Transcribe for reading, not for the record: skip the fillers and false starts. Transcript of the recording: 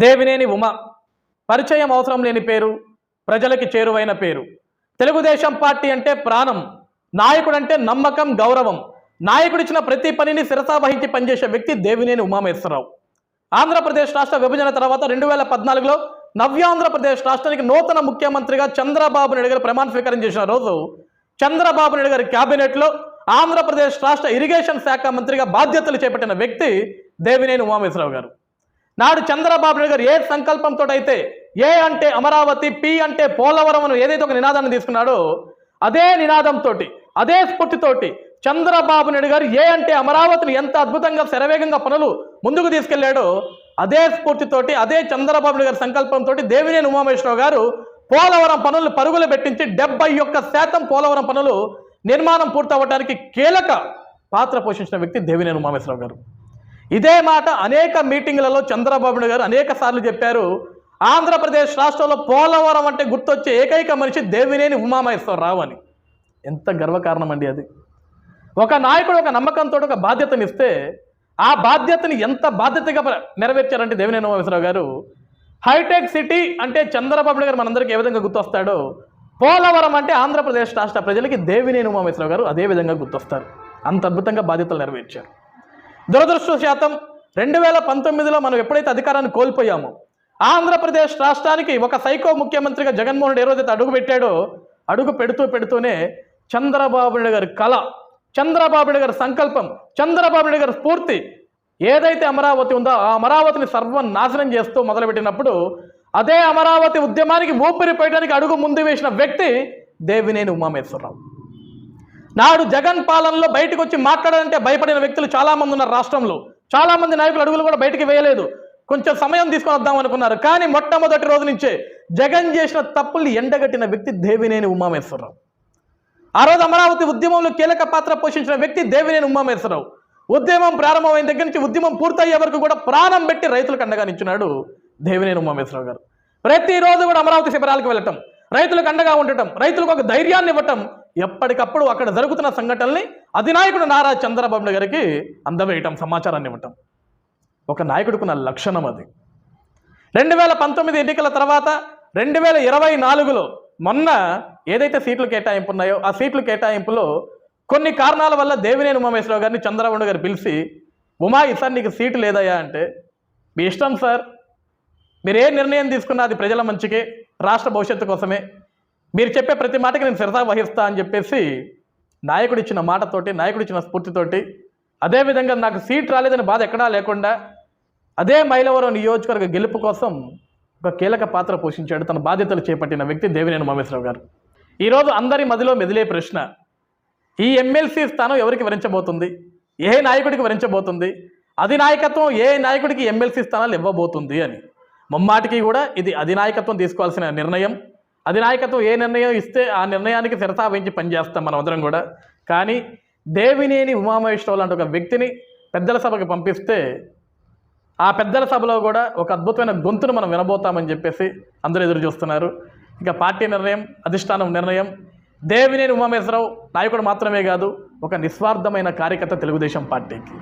దేవినేని ఉమ పరిచయం అవసరం లేని పేరు, ప్రజలకి చేరువైన పేరు. తెలుగుదేశం పార్టీ అంటే ప్రాణం, నాయకుడంటే నమ్మకం, గౌరవం. నాయకుడిచ్చిన ప్రతి పనిని శిరసావహించి పనిచేసే వ్యక్తి దేవినేని ఉమామహేశ్వరరావు. ఆంధ్రప్రదేశ్ రాష్ట్ర విభజన తర్వాత 2014లో నవ్యాంధ్రప్రదేశ్ రాష్ట్రానికి నూతన ముఖ్యమంత్రిగా చంద్రబాబు నాయుడు గారు ప్రమాణ స్వీకారం చేసిన రోజు చంద్రబాబు నాయుడు గారి క్యాబినెట్లో ఆంధ్రప్రదేశ్ రాష్ట్ర ఇరిగేషన్ శాఖ మంత్రిగా బాధ్యతలు చేపట్టిన వ్యక్తి దేవినేని ఉమామహేశ్వరరావు గారు. నాడు చంద్రబాబు నాయుడు గారు ఏ సంకల్పంతో అయితే ఏ అంటే అమరావతి, పి అంటే పోలవరం అని ఏదైతే ఒక నినాదాన్ని తీసుకున్నాడో అదే నినాదంతో, అదే స్ఫూర్తితోటి చంద్రబాబు నాయుడు గారు ఏ అంటే అమరావతిని ఎంత అద్భుతంగా శరవేగంగా పనులు ముందుకు తీసుకెళ్లాడో అదే స్ఫూర్తితోటి, అదే చంద్రబాబు నాయుడు గారి సంకల్పంతో దేవినేని ఉమామహేశ్వరరావు గారు పోలవరం పనులు పరుగులు పెట్టించి 71% పోలవరం పనులు నిర్మాణం పూర్తవడానికి కీలక పాత్ర పోషించిన వ్యక్తి దేవినేని ఉమామహేశ్వరరావు గారు. ఇదే మాట అనేక మీటింగ్లలో చంద్రబాబు నాయుడు గారు అనేక సార్లు చెప్పారు. ఆంధ్రప్రదేశ్ రాష్ట్రంలో పోలవరం అంటే గుర్తొచ్చే ఏకైక మనిషి దేవినేని ఉమామహేశ్వరరావు అని. ఎంత గర్వకారణం అండి అది. ఒక నాయకుడు ఒక నమ్మకంతో ఒక బాధ్యతనిస్తే ఆ బాధ్యతని ఎంత బాధ్యతగా నెరవేర్చారంటే దేవినేని ఉమామహేశ్వరరావు గారు. హైటెక్ సిటీ అంటే చంద్రబాబు నాయుడు గారు మనందరికీ ఏ విధంగా గుర్తొస్తాడో, పోలవరం అంటే ఆంధ్రప్రదేశ్ రాష్ట్ర ప్రజలకి దేవినేని ఉమామహేశ్వరరావు గారు అదే విధంగా గుర్తొస్తారు. అంత అద్భుతంగా బాధ్యతలు నెరవేర్చారు. దురదృష్టవశాతం 2019లో మనం ఎప్పుడైతే అధికారాన్ని కోల్పోయామో ఆంధ్రప్రదేశ్ రాష్ట్రానికి ఒక సైకో ముఖ్యమంత్రిగా జగన్మోహన్ రెడ్డి ఏ రోజైతే అడుగు పెట్టాడో అడుగు పెడుతూనే చంద్రబాబు నాయుడు గారి కళ, చంద్రబాబు నాయుడు గారి సంకల్పం, చంద్రబాబు నాయుడు గారి స్ఫూర్తి ఏదైతే అమరావతి ఉందో ఆ అమరావతిని సర్వనాశనం చేస్తూ మొదలుపెట్టినప్పుడు అదే అమరావతి ఉద్యమానికి ఊపిరి పోయడానికి అడుగు ముందు వేసిన వ్యక్తి దేవినేని ఉమామహేశ్వరరావు. నాడు జగన్ పాలనలో బయటకు వచ్చి మాట్లాడాలంటే భయపడిన వ్యక్తులు చాలామంది ఉన్నారు రాష్ట్రంలో. చాలామంది నాయకులు అడుగులు కూడా బయటికి వేయలేదు, కొంచెం సమయం తీసుకొని వద్దాం అనుకున్నారు. కానీ మొట్టమొదటి రోజు నుంచే జగన్ చేసిన తప్పుల్ని ఎండగట్టిన వ్యక్తి దేవినేని ఉమామహేశ్వరరావు. ఆ రోజు అమరావతి ఉద్యమంలో కీలక పాత్ర పోషించిన వ్యక్తి దేవినేని ఉమామహేశ్వరరావు. ఉద్యమం ప్రారంభమైన దగ్గర నుంచి ఉద్యమం పూర్తయ్యే వరకు కూడా ప్రాణం పెట్టి రైతులకు అండగా నిలిచినాడు దేవినేని ఉమామహేశ్వరరావు గారు. ప్రతిరోజు కూడా అమరావతి శిబిరాలకు వెళ్ళటం, రైతులకు అండగా ఉండటం, రైతులకు ఒక ధైర్యాన్ని ఇవ్వటం, ఎప్పటికప్పుడు అక్కడ జరుగుతున్న సంఘటనల్ని అధినాయకుడు నారా చంద్రబాబు నాయుడు గారికి అందవేయటం, సమాచారాన్ని ఇవ్వటం ఒక నాయకుడికున్న లక్షణం అది. 2019 ఎన్నికల తర్వాత 2024లో మొన్న ఏదైతే సీట్లు కేటాయింపు ఉన్నాయో ఆ సీట్లు కేటాయింపులో కొన్ని కారణాల వల్ల దేవినేని ఉమామహేశ్వరరావు గారిని చంద్రబాబు నాయుడు గారు పిలిచి, ఉమా ఈసారి నీకు సీటు లేదయ్యా అంటే, మీ ఇష్టం సార్, మీరు ఏ నిర్ణయం తీసుకున్నా అది ప్రజల మంచికే, రాష్ట్ర భవిష్యత్తు కోసమే, మీరు చెప్పే ప్రతి మాటకి నేను శిరసా వహిస్తా అని చెప్పేసి నాయకుడు ఇచ్చిన మాటతోటి, నాయకుడు ఇచ్చిన స్ఫూర్తితోటి, అదేవిధంగా నాకు సీట్ రాలేదని బాధ ఎక్కడా లేకుండా అదే మైలవరం నియోజకవర్గ గెలుపు కోసం ఒక కీలక పాత్ర పోషించాడు, తన బాధ్యతలు చేపట్టిన వ్యక్తి దేవినేని ఉమామహేశ్వరరావు గారు. ఈరోజు అందరి మదిలో మెదిలే ప్రశ్న, ఈ ఎమ్మెల్సీ స్థానం ఎవరికి వరించబోతుంది, ఏ నాయకుడికి వరించబోతుంది, అధినాయకత్వం ఏ నాయకుడికి ఎమ్మెల్సీ స్థానాలు ఇవ్వబోతుంది అని. ముమ్మాటికి కూడా ఇది అధినాయకత్వం తీసుకోవాల్సిన నిర్ణయం. అధినాయకత్వం ఏ నిర్ణయం ఇస్తే ఆ నిర్ణయానికి శిరసా వహించి పనిచేస్తాం మనం అందరం కూడా. కానీ దేవినేని ఉమామహేశ్వరరావు లాంటి ఒక వ్యక్తిని పెద్దల సభకి పంపిస్తే ఆ పెద్దల సభలో కూడా ఒక అద్భుతమైన గొంతును మనం వినబోతామని చెప్పేసి అందరూ ఎదురు చూస్తున్నారు. ఇక పార్టీ నిర్ణయం, అధిష్టానం నిర్ణయం. దేవినేని ఉమామహేశ్వరరావు నాయకుడు మాత్రమే కాదు, ఒక నిస్వార్థమైన కార్యకర్త తెలుగుదేశం పార్టీకి.